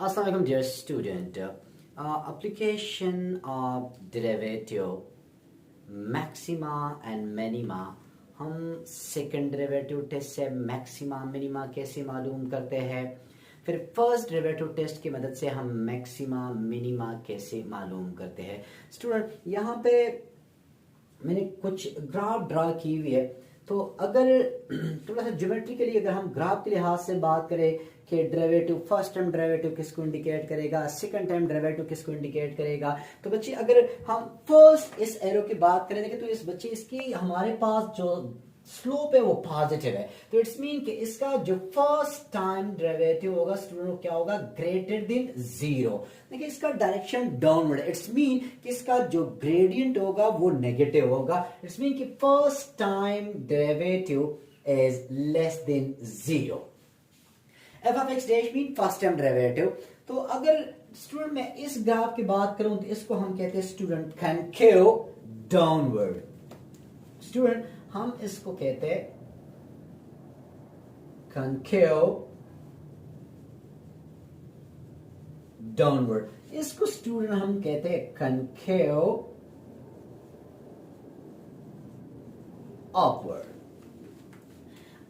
Assalamu alaikum dear student. Application of derivative maxima and minima. हम second derivative test से maxima minima कैसे मालूम करते हैं, फिर फर्स्ट डेरिवेटिव टेस्ट की मदद से हम मैक्सिमा मिनिमा कैसे मालूम करते हैं। स्टूडेंट यहाँ पे मैंने कुछ ग्राफ ड्रा की हुई है, तो अगर थोड़ा सा ज्योमेट्रिकली अगर हम ग्राफ के लिहाज से बात करें कि डेरिवेटिव फर्स्ट टाइम डेरिवेटिव किसको इंडिकेट करेगा, सेकंड टाइम डेरिवेटिव किसको इंडिकेट करेगा, तो बच्चे अगर हम फर्स्ट इस एरो की बात करें तो इस बच्चे इसकी हमारे पास जो स्लोप है वो पॉजिटिव है, तो इट्स मीन कि इसका जो फर्स्ट टाइम डेरिवेटिव होगा स्टूडेंट क्या होगा, ग्रेटर देन जीरो। देखिए इसका डायरेक्शन डाउनवर्ड है, इट्स मीन कि इसका जो ग्रेडियंट होगा वो नेगेटिव होगा। इट्स मीन कि first time derivative is less than zero. F of x dash mean first time derivative. तो अगर स्टूडेंट मैं इस ग्राफ की बात करूं तो इसको हम कहते हैं स्टूडेंट कनकेव डाउनवर्ड। स्टूडेंट हम इसको कहते हैं कनकेव डाउनवर्ड, इसको स्टूडेंट हम कहते हैं कनकेव अपवर्ड।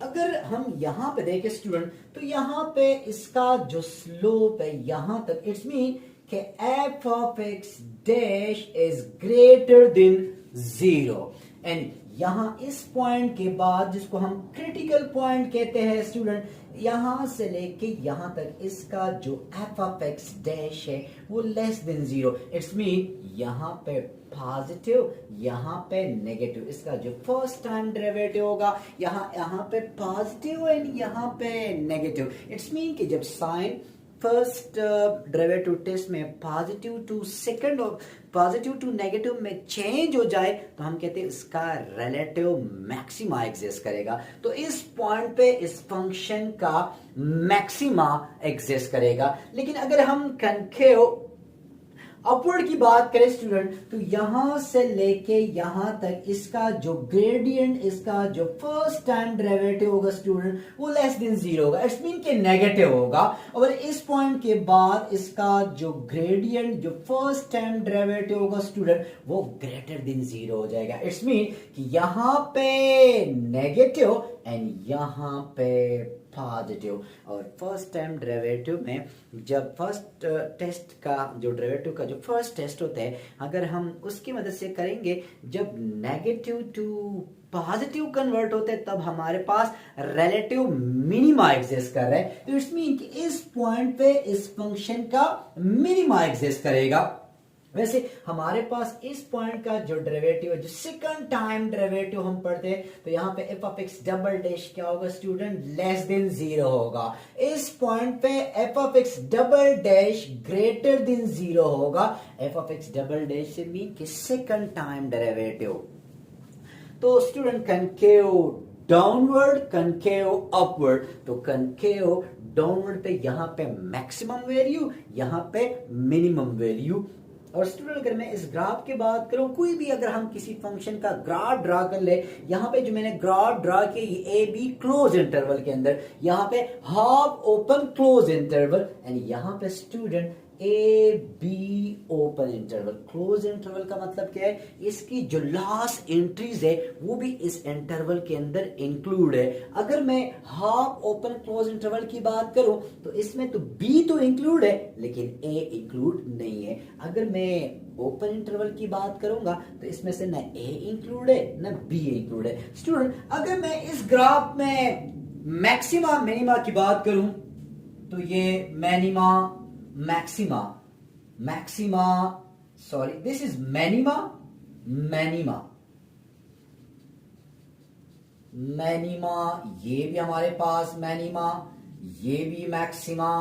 अगर हम यहां पे देखें स्टूडेंट तो यहां पे इसका जो स्लोप है यहां तक, इट्स मीन कि f of x dash is greater than zero, and यहां इस पॉइंट के बाद जिसको हम क्रिटिकल पॉइंट कहते हैं स्टूडेंट, यहां से लेके यहां तक इसका जो एफ ऑफ एक्स डैश है वो less than zero. It's mean यहां पे पॉजिटिव यहां पे नेगेटिव, इसका जो फर्स्ट टाइम डेरिवेटिव होगा यहां पे पॉजिटिव एंड यहां पे नेगेटिव। इट्स मीन कि जब साइन फर्स्ट डेरिवेटिव टेस्ट में पॉजिटिव टू सेकंड और पॉजिटिव टू नेगेटिव में चेंज हो जाए तो हम कहते हैं इसका रिलेटिव मैक्सिमा एग्जिस्ट करेगा। तो इस पॉइंट पे इस फंक्शन का मैक्सिमा एग्जिस्ट करेगा। लेकिन अगर हम कनकेव अपवर्ड की बात करें स्टूडेंट तो यहां से लेके यहां तक इसका जो ग्रेडियंट, इसका जो फर्स्ट टाइम डेरिवेटिव होगा स्टूडेंट वो लेस देन जीरो होगा, इट्स मीन के नेगेटिव होगा। और इस पॉइंट के बाद इसका जो ग्रेडियंट जो फर्स्ट टाइम डेरिवेटिव होगा स्टूडेंट वो ग्रेटर देन जीरो हो जाएगा। इट्स मीन कि यहां पे नेगेटिव एंड यहां पे पॉजिटिव। और फर्स्ट टाइम डेरिवेटिव में जब फर्स्ट टेस्ट का जो डेरिवेटिव का जो फर्स्ट टेस्ट होता है अगर हम उसकी मदद से करेंगे, जब नेगेटिव टू पॉजिटिव कन्वर्ट होते हैं तब हमारे पास रिलेटिव मिनिमा एग्जिस्ट कर रहा है। तो इट्स मीन कि इस पॉइंट पे इस फंक्शन का मिनिमा एग्जिस्ट करेगा। वैसे हमारे पास इस पॉइंट का जो डेरिवेटिव है, जो सेकंड टाइम डेरिवेटिव हम पढ़ते हैं, तो यहाँ पे f of x double dash क्या होगा स्टूडेंट, लेस देन जीरो होगा। इस पॉइंट पे f of x double dash greater than zero होगा। F of x double dash से मीन कि सेकंड टाइम डेरिवेटिव। तो student concave downward concave upward, तो कनकेव डाउनवर्ड पे यहां पे मैक्सिमम वैल्यू यहां पे मिनिमम वैल्यू। और स्टूडेंट अगर मैं इस ग्राफ की बात करूं, कोई भी अगर हम किसी फंक्शन का ग्राफ ड्रा कर ले, यहां पे जो मैंने ग्राफ ड्रा किया ए बी क्लोज इंटरवल के अंदर, यहां पे half open close interval and यहां पे student A be open interval. Close interval का मतलब क्या है, इसकी जो लास्ट एंट्रीज है वो भी इस इंटरवल के अंदर इंक्लूड है। अगर मैं हाफ ओपन क्लोज इंटरवल की बात करूं तो इसमें तो बी तो इंक्लूड है लेकिन ए इंक्लूड नहीं है। अगर मैं ओपन इंटरवल की बात करूंगा तो इसमें से न ए इंक्लूड है न बी इंक्लूड है। स्टूडेंट अगर मैं इस ग्राफ में मैक्सिमा मिनिमा की बात करूं तो ये मैक्सिमा सॉरी दिस इज मैनिमा ये भी हमारे पास मैनिमा, ये भी मैक्सिमा,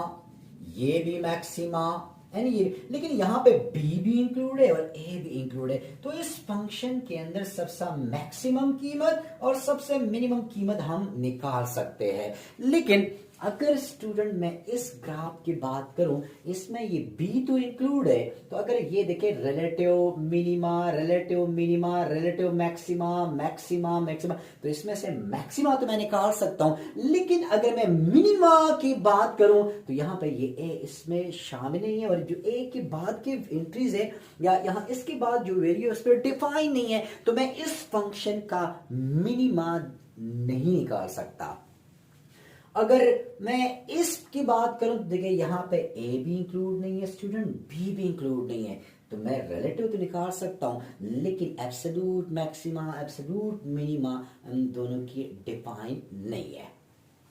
ये भी मैक्सिमा एंड ये, लेकिन यहां पे बी भी इंक्लूड है और ए भी इंक्लूड है। तो इस फंक्शन के अंदर सबसे मैक्सिमम कीमत और सबसे मिनिमम कीमत हम निकाल सकते हैं। लेकिन अगर स्टूडेंट मैं इस ग्राफ की बात करूं, इसमें ये बी तो इंक्लूड है, तो अगर ये देखें relative minima, relative minima, relative maxima, maxima, maxima, तो इसमें से मैक्सिमा तो मैं निकाल सकता हूं, लेकिन अगर मैं मिनिमा की बात करूं तो यहां पे ये ए इसमें शामिल नहीं है, और जो ए के बाद की एंट्रीज है या यहां इसके बाद जो वैल्यू उस पर डिफाइन नहीं है, तो मैं इस फंक्शन का मिनिमा नहीं निकाल सकता। अगर मैं इसकी बात करूं तो देखिए यहां पे ए भी इंक्लूड नहीं है स्टूडेंट, बी भी इंक्लूड नहीं है, तो मैं रिलेटिव तो निकाल सकता हूं, लेकिन absolute maxima, absolute minima in दोनों की डिफाइन नहीं है।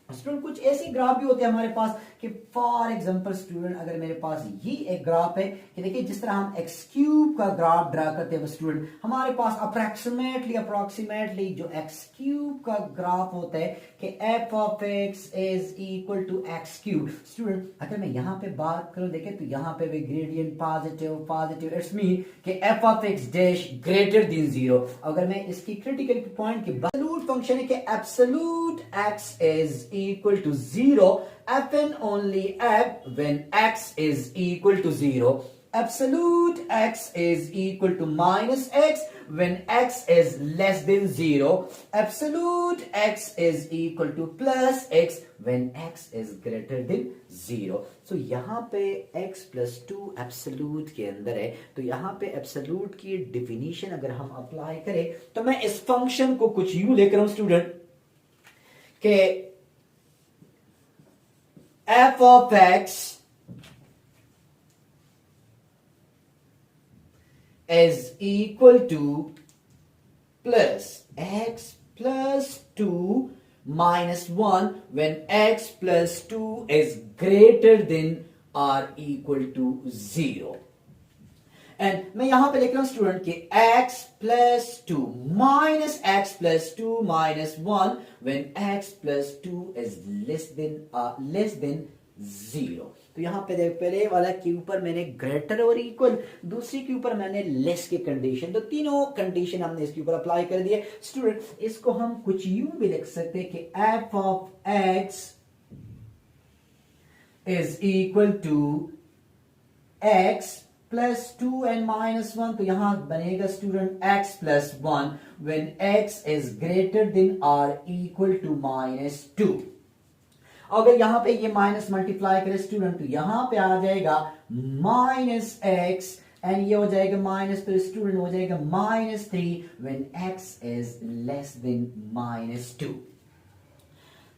स्टूडेंट कुछ ऐसे ग्राफ भी होते हैं हमारे पास कि फॉर एग्जांपल स्टूडेंट अगर मेरे पास ये एक ग्राफ है कि देखिए जिस तरह हम एक्स क्यूब का ग्राफ ड्रा करते हैं स्टूडेंट, हमारे पास अप्रोक्सीमेटली जो एक्स क्यूब का ग्राफ होता है कि f of x is equal to x cube. Student अगर मैं यहाँ पे बात करूं देखें तो यहाँ पे भी gradient positive positive, it's mean कि f of x dash greater than 0। अगर मैं इसकी क्रिटिकल पॉइंट की एब्सोल्यूट फंक्शन है कि absolute x is equal to 0, f and only f when x is equal to 0. Absolute x is equal to minus x when x is less than 0. Absolute x is equal to plus x when x is greater than 0. So यहाँ पे x plus 2 absolute के अंदर है, तो यहाँ पे absolute की definition अगर हम अप्लाई करें तो मैं इस फंक्शन को कुछ यूं लेकर हूं स्टूडेंट के f of x is equal to plus x plus 2 minus 1 when x plus 2 is greater than or equal to 0. And मैं यहां पे लिख रहा हूं स्टूडेंट कि x plus 2 minus x plus 2 minus 1 when x plus 2 is less than 0. तो यहां पे देख पहले वाला के ऊपर मैंने ग्रेटर और इक्वल, दूसरी के ऊपर मैंने लेस की कंडीशन, तो तीनों कंडीशन हमने इसके ऊपर अप्लाई कर दिए। स्टूडेंट इसको हम कुछ यूं भी लिख सकते हैं कि f of x is equal to x plus 2 and minus 1, तो यहां बनेगा student x plus 1 when x is greater than or equal to minus 2। अगर यहां पे ये माइनस मल्टीप्लाई करें स्टूडेंट तो यहां पे आ जाएगा माइनस x एंड ये हो जाएगा माइनस, तो स्टूडेंट हो जाएगा minus 3 when x is less than minus 2।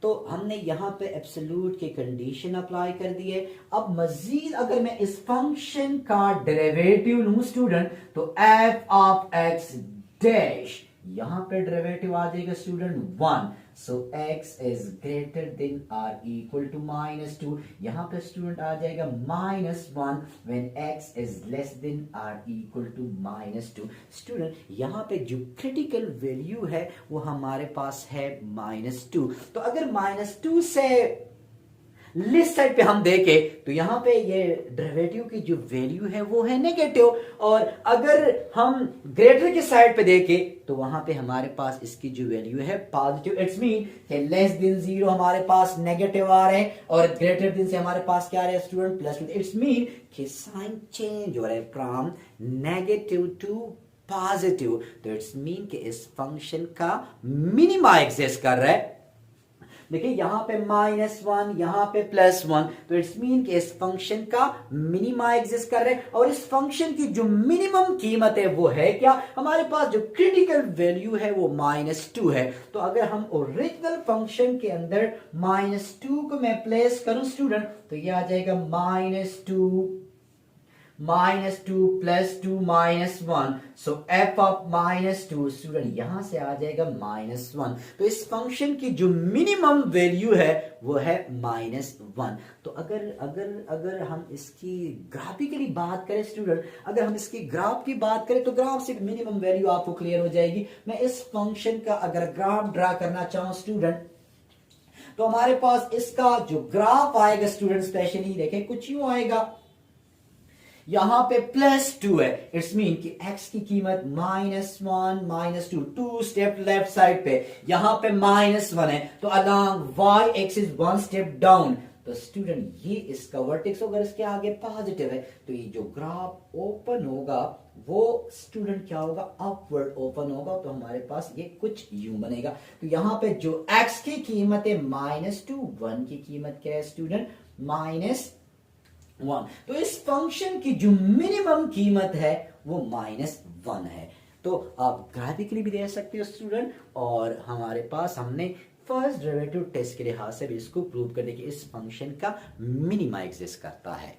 तो हमने यहां पे एब्सोल्यूट की कंडीशन अप्लाई कर दी है। अब मजीद अगर मैं इस फंक्शन का डेरिवेटिव लूं स्टूडेंट तो f ऑफ x डैश, यहां पे डेरिवेटिव आ जाएगा student 1, so x is greater than और इक्वल टू माइनस 2, यहां पे स्टूडेंट आ जाएगा minus 1 when x is less than और इक्वल टू माइनस 2। स्टूडेंट यहां पे जो क्रिटिकल वैल्यू है वो हमारे पास है माइनस 2, तो अगर माइनस 2 से लेफ्ट साइड पे हम देखें तो यहां पे ये डेरिवेटिव की जो वैल्यू है वो है नेगेटिव, और अगर हम ग्रेटर की साइड पे देखें तो वहां पे हमारे पास इसकी जो वैल्यू है पॉजिटिव। इट्स मीन कि लेस देन 0 हमारे पास नेगेटिव आ रहे हैं और ग्रेटर देन से हमारे पास क्या आ रहा है स्टूडेंट प्लस 2। इट्स मीन कि साइन चेंज हो रहा है फ्रॉम नेगेटिव टू पॉजिटिव, तो इट्स मीन कि इस फंक्शन का मिनिमा एग्जिस्ट कर रहा है। देखिए यहां पे -1 यहां पे +1, तो इट्स मीन कि इस फंक्शन का मिनिमा एग्जिस्ट कर रहे हैं, और इस फंक्शन की जो मिनिमम कीमत है वो है क्या, हमारे पास जो क्रिटिकल वैल्यू है वो -2 है। तो अगर हम ओरिजिनल फंक्शन के अंदर -2 को मैं प्लेस करूं स्टूडेंट तो ये आ जाएगा -2 plus 2 -1, so f of -2 student यहां से आ जाएगा -1। तो इस फंक्शन की जो मिनिमम वैल्यू है वो है -1। तो अगर हम इसकी ग्राफिकली बात करें स्टूडेंट, अगर हम इसकी ग्राफ की बात करें तो ग्राफ से मिनिमम वैल्यू आपको क्लियर हो जाएगी। मैं इस फंक्शन का अगर ग्राफ ड्रा करना चाहूं स्टूडेंट तो हमारे पास इसका जो ग्राफ आएगा स्टूडेंट स्पेशली देखें कुछ यूं आएगा, यहाँ पे +2 है, इट्स मीन कि x की कीमत -1 -2, 2 स्टेप लेफ्ट साइड पे, यहाँ पे -1 है, तो along y x is 1 step down. तो स्टूडेंट ये इसका वर्टेक्स अगर इसके आगे पॉजिटिव है तो ये जो ग्राफ ओपन होगा वो स्टूडेंट क्या होगा, अपवर्ड ओपन होगा। तो हमारे पास ये कुछ यूं बनेगा। तो यहां पे जो x की कीमत है -2, 1 की कीमत क्या है स्टूडेंट, -1। तो इस फंक्शन की जो मिनिमम कीमत है वो -1 है। तो आप ग्राफिकली भी दे सकते हो स्टूडेंट, और हमारे पास हमने फर्स्ट डेरिवेटिव टेस्ट के लिहाज से भी इसको प्रूव कर दिया कि इस फंक्शन का मिनिमा एग्जिस्ट करता है।